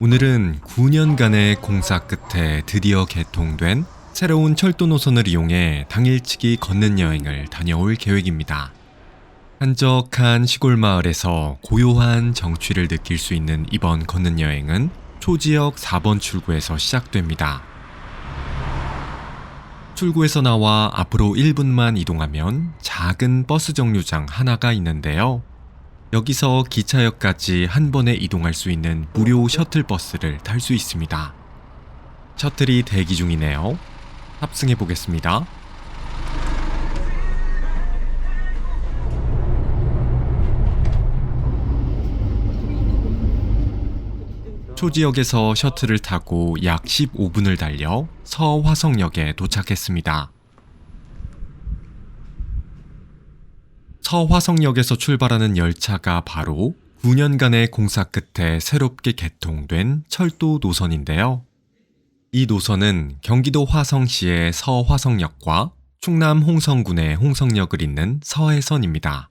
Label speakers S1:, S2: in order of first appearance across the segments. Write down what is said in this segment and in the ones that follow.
S1: 오늘은 9년간의 공사 끝에 드디어 개통된 새로운 철도 노선을 이용해 당일치기 걷는 여행을 다녀올 계획입니다. 한적한 시골 마을에서 고요한 정취를 느낄 수 있는 이번 걷는 여행은 초지역 4번 출구에서 시작됩니다. 출구에서 나와 앞으로 1분만 이동하면 작은 버스 정류장 하나가 있는데요. 여기서 기차역까지 한 번에 이동할 수 있는 무료 셔틀버스를 탈 수 있습니다. 셔틀이 대기 중이네요. 탑승해 보겠습니다. 초지역에서 셔틀을 타고 약 15분을 달려 서화성역에 도착했습니다. 서화성역에서 출발하는 열차가 바로 9년간의 공사 끝에 새롭게 개통된 철도 노선인데요. 이 노선은 경기도 화성시의 서화성역과 충남 홍성군의 홍성역을 잇는 서해선입니다.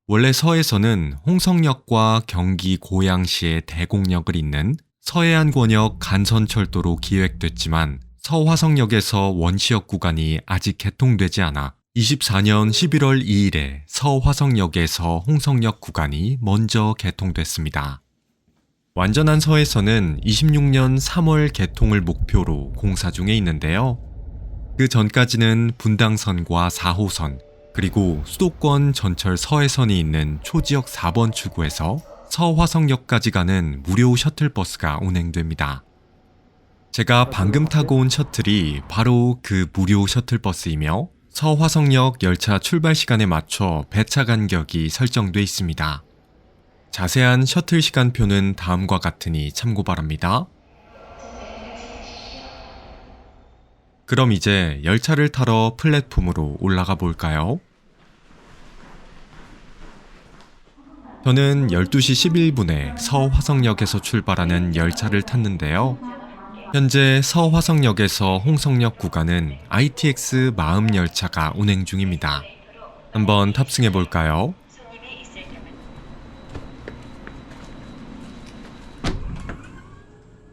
S1: 원래 서해선은 홍성역과 경기 고양시의 대곡역을 잇는 서해안권역 간선철도로 기획됐지만 서화성역에서 원시역 구간이 아직 개통되지 않아 24년 11월 2일에 서화성역에서 홍성역 구간이 먼저 개통됐습니다. 완전한 서해선은 26년 3월 개통을 목표로 공사 중에 있는데요. 그 전까지는 분당선과 4호선, 그리고 수도권 전철 서해선이 있는 초지역 4번 출구에서 서화성역까지 가는 무료 셔틀버스가 운행됩니다. 제가 방금 타고 온 셔틀이 바로 그 무료 셔틀버스이며 서화성역 열차 출발 시간에 맞춰 배차 간격이 설정돼 있습니다. 자세한 셔틀 시간표는 다음과 같으니 참고 바랍니다. 그럼 이제 열차를 타러 플랫폼으로 올라가 볼까요? 저는 12시 11분에 서화성역에서 출발하는 열차를 탔는데요. 현재 서화성역에서 홍성역 구간은 ITX 마음 열차가 운행 중입니다. 한번 탑승해 볼까요?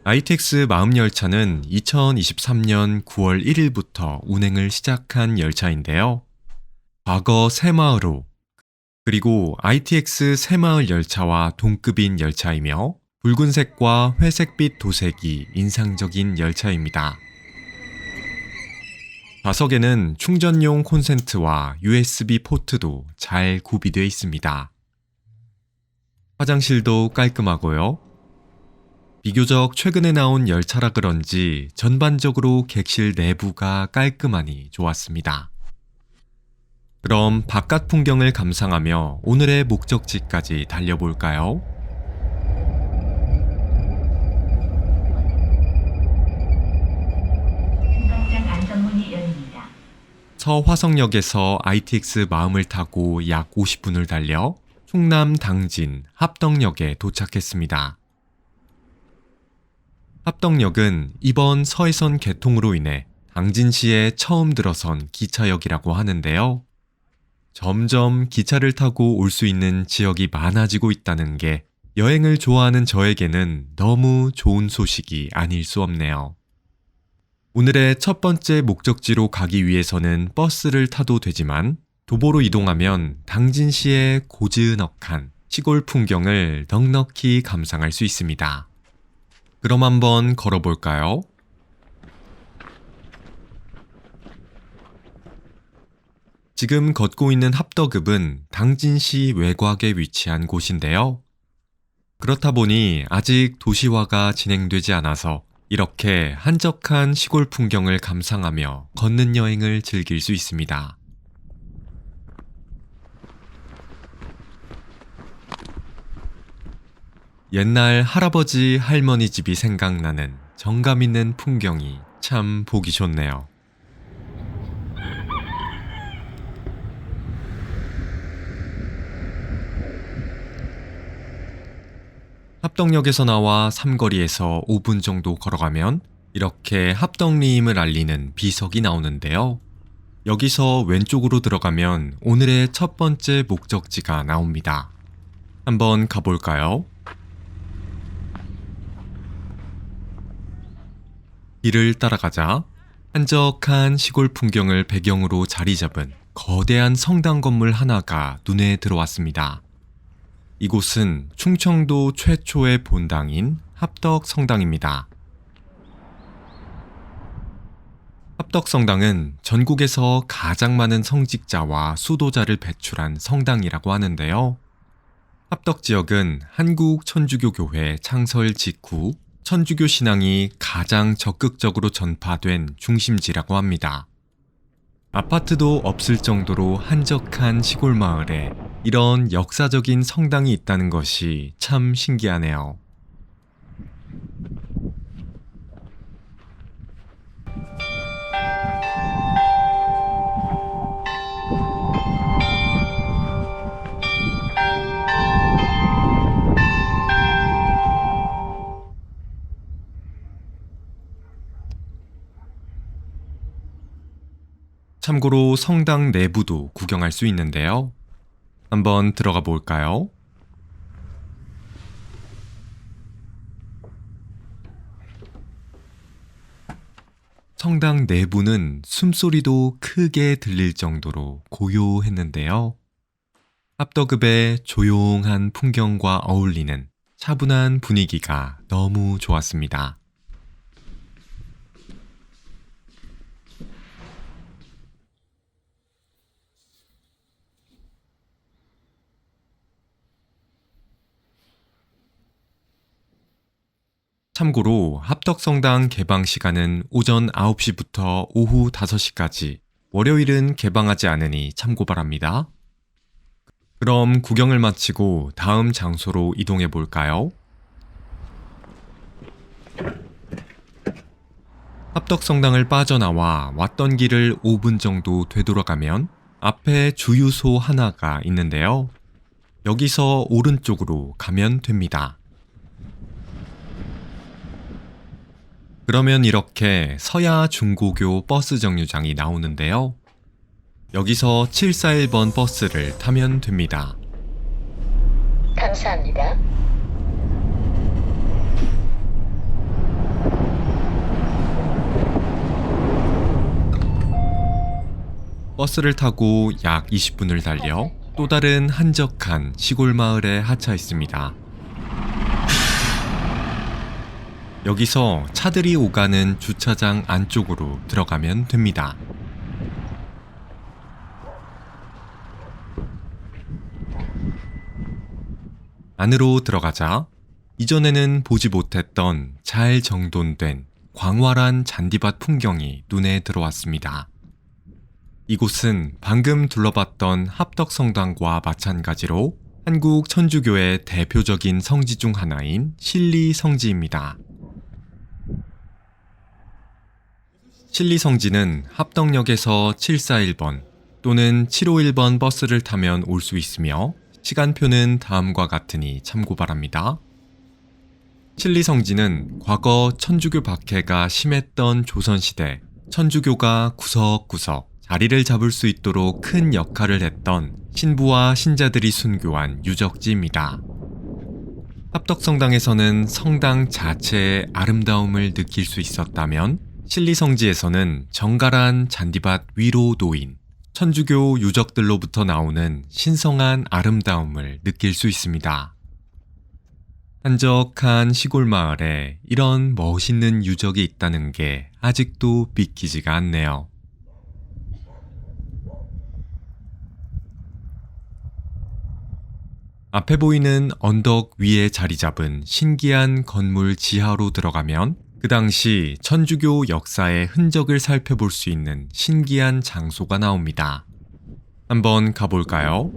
S1: ITX 마음 열차는 2023년 9월 1일부터 운행을 시작한 열차인데요. 과거 새마을호, 그리고 ITX 새마을 열차와 동급인 열차이며 붉은색과 회색빛 도색이 인상적인 열차입니다. 좌석에는 충전용 콘센트와 USB 포트도 잘 구비되어 있습니다. 화장실도 깔끔하고요. 비교적 최근에 나온 열차라 그런지 전반적으로 객실 내부가 깔끔하니 좋았습니다. 그럼 바깥 풍경을 감상하며 오늘의 목적지까지 달려볼까요? 서화성역에서 ITX 마음을 타고 약 50분을 달려 충남 당진 합덕역에 도착했습니다. 합덕역은 이번 서해선 개통으로 인해 당진시에 처음 들어선 기차역이라고 하는데요. 점점 기차를 타고 올 수 있는 지역이 많아지고 있다는 게 여행을 좋아하는 저에게는 너무 좋은 소식이 아닐 수 없네요. 오늘의 첫 번째 목적지로 가기 위해서는 버스를 타도 되지만 도보로 이동하면 당진시의 고즈넉한 시골 풍경을 넉넉히 감상할 수 있습니다. 그럼 한번 걸어볼까요? 지금 걷고 있는 합덕읍은 당진시 외곽에 위치한 곳인데요. 그렇다 보니 아직 도시화가 진행되지 않아서 이렇게 한적한 시골 풍경을 감상하며 걷는 여행을 즐길 수 있습니다. 옛날 할아버지 할머니 집이 생각나는 정감 있는 풍경이 참 보기 좋네요. 합덕역에서 나와 삼거리에서 5분 정도 걸어가면 이렇게 합덕리임을 알리는 비석이 나오는데요. 여기서 왼쪽으로 들어가면 오늘의 첫 번째 목적지가 나옵니다. 한번 가볼까요? 길을 따라가자 한적한 시골 풍경을 배경으로 자리 잡은 거대한 성당 건물 하나가 눈에 들어왔습니다. 이곳은 충청도 최초의 본당인 합덕성당입니다. 합덕성당은 전국에서 가장 많은 성직자와 수도자를 배출한 성당이라고 하는데요. 합덕 지역은 한국 천주교 교회 창설 직후 천주교 신앙이 가장 적극적으로 전파된 중심지라고 합니다. 아파트도 없을 정도로 한적한 시골 마을에 이런 역사적인 성당이 있다는 것이 참 신기하네요. 참고로 성당 내부도 구경할 수 있는데요. 한번 들어가 볼까요? 성당 내부는 숨소리도 크게 들릴 정도로 고요했는데요. 합덕읍의 조용한 풍경과 어울리는 차분한 분위기가 너무 좋았습니다. 참고로 합덕성당 개방 시간은 오전 9시부터 오후 5시까지, 월요일은 개방하지 않으니 참고 바랍니다. 그럼 구경을 마치고 다음 장소로 이동해 볼까요? 합덕성당을 빠져나와 왔던 길을 5분 정도 되돌아가면 앞에 주유소 하나가 있는데요. 여기서 오른쪽으로 가면 됩니다. 그러면 이렇게 서야 중고교 버스 정류장이 나오는데요. 여기서 741번 버스를 타면 됩니다.
S2: 감사합니다.
S1: 버스를 타고 약 20분을 달려 또 다른 한적한 시골 마을에 하차 있습니다. 여기서 차들이 오가는 주차장 안쪽으로 들어가면 됩니다. 안으로 들어가자 이전에는 보지 못했던 잘 정돈된 광활한 잔디밭 풍경이 눈에 들어왔습니다. 이곳은 방금 둘러봤던 합덕성당과 마찬가지로 한국 천주교의 대표적인 성지 중 하나인 신리성지입니다. 신리성지는 합덕역에서 741번 또는 751번 버스를 타면 올 수 있으며 시간표는 다음과 같으니 참고 바랍니다. 신리성지는 과거 천주교 박해가 심했던 조선시대 천주교가 구석구석 자리를 잡을 수 있도록 큰 역할을 했던 신부와 신자들이 순교한 유적지입니다. 합덕성당에서는 성당 자체의 아름다움을 느낄 수 있었다면 신리성지에서는 정갈한 잔디밭 위로 놓인 천주교 유적들로부터 나오는 신성한 아름다움을 느낄 수 있습니다. 한적한 시골 마을에 이런 멋있는 유적이 있다는 게 아직도 믿기지가 않네요. 앞에 보이는 언덕 위에 자리 잡은 신기한 건물 지하로 들어가면 그 당시 천주교 역사의 흔적을 살펴볼 수 있는 신기한 장소가 나옵니다. 한번 가볼까요?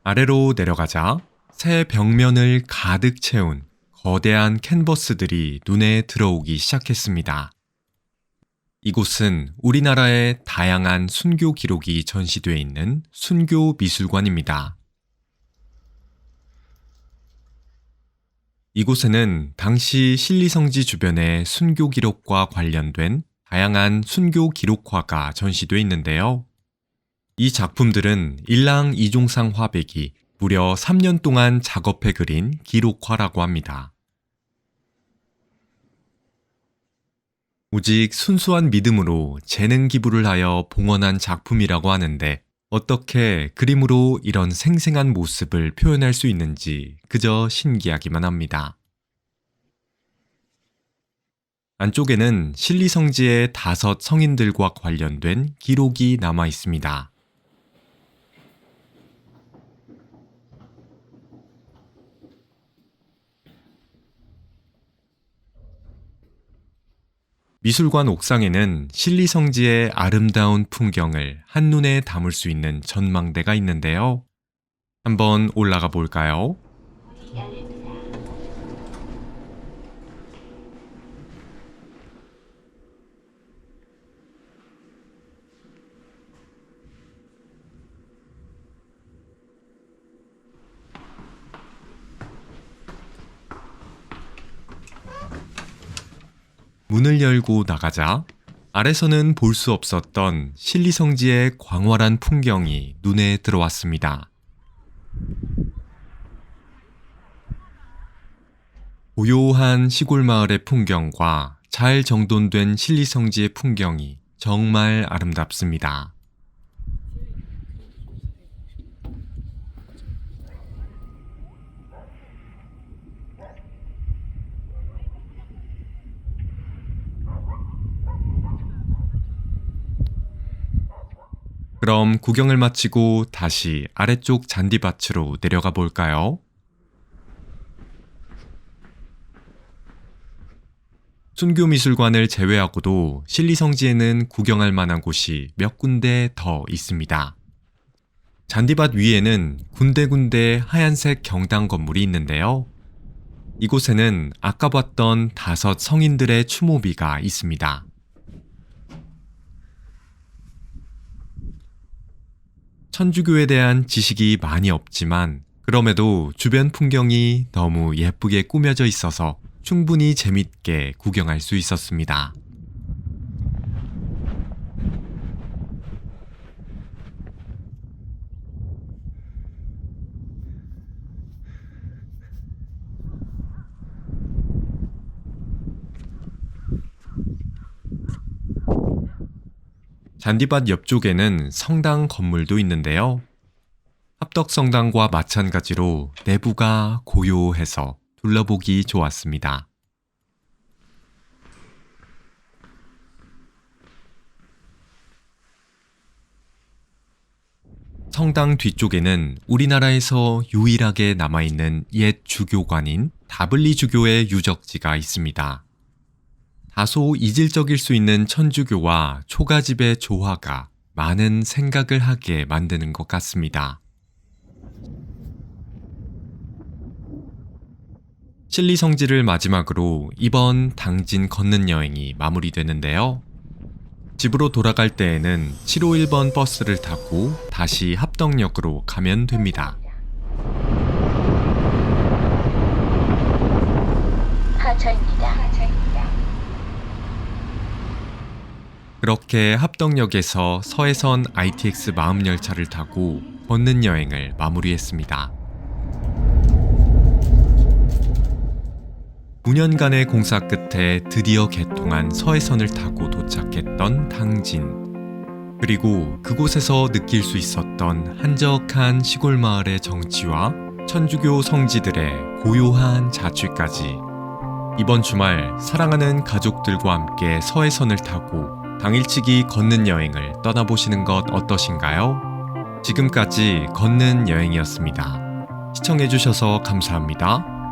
S1: 아래로 내려가자 새 벽면을 가득 채운 거대한 캔버스들이 눈에 들어오기 시작했습니다. 이곳은 우리나라의 다양한 순교 기록이 전시되어 있는 순교 미술관입니다. 이곳에는 당시 신리성지 주변의 순교 기록과 관련된 다양한 순교 기록화가 전시되어 있는데요. 이 작품들은 일랑 이종상 화백이 무려 3년 동안 작업해 그린 기록화라고 합니다. 오직 순수한 믿음으로 재능 기부를 하여 봉헌한 작품이라고 하는데 어떻게 그림으로 이런 생생한 모습을 표현할 수 있는지 그저 신기하기만 합니다. 안쪽에는 실리성지의 5 성인들과 관련된 기록이 남아 있습니다. 미술관 옥상에는 실리성지의 아름다운 풍경을 한눈에 담을 수 있는 전망대가 있는데요. 한번 올라가 볼까요? 문을 열고 나가자 아래서는 볼 수 없었던 실리성지의 광활한 풍경이 눈에 들어왔습니다. 고요한 시골 마을의 풍경과 잘 정돈된 실리성지의 풍경이 정말 아름답습니다. 그럼 구경을 마치고 다시 아래쪽 잔디밭으로 내려가 볼까요? 순교미술관을 제외하고도 실리성지에는 구경할 만한 곳이 몇 군데 더 있습니다. 잔디밭 위에는 군데군데 하얀색 경당 건물이 있는데요. 이곳에는 아까 봤던 5 성인들의 추모비가 있습니다. 천주교에 대한 지식이 많이 없지만 그럼에도 주변 풍경이 너무 예쁘게 꾸며져 있어서 충분히 재밌게 구경할 수 있었습니다. 잔디밭 옆쪽에는 성당 건물도 있는데요. 합덕성당과 마찬가지로 내부가 고요해서 둘러보기 좋았습니다. 성당 뒤쪽에는 우리나라에서 유일하게 남아있는 옛 주교관인 다블리 주교의 유적지가 있습니다. 다소 이질적일 수 있는 천주교와 초가집의 조화가 많은 생각을 하게 만드는 것 같습니다. 실리성지를 마지막으로 이번 당진 걷는 여행이 마무리되는데요. 집으로 돌아갈 때에는 751번 버스를 타고 다시 합덕역으로 가면 됩니다. 하차입니다. 그렇게 합덕역에서 서해선 ITX 마음열차를 타고 걷는 여행을 마무리했습니다. 9년간의 공사 끝에 드디어 개통한 서해선을 타고 도착했던 당진. 그리고 그곳에서 느낄 수 있었던 한적한 시골 마을의 정취와 천주교 성지들의 고요한 자취까지. 이번 주말 사랑하는 가족들과 함께 서해선을 타고 당일치기 걷는 여행을 떠나보시는 것 어떠신가요? 지금까지 걷는 여행이었습니다. 시청해주셔서 감사합니다.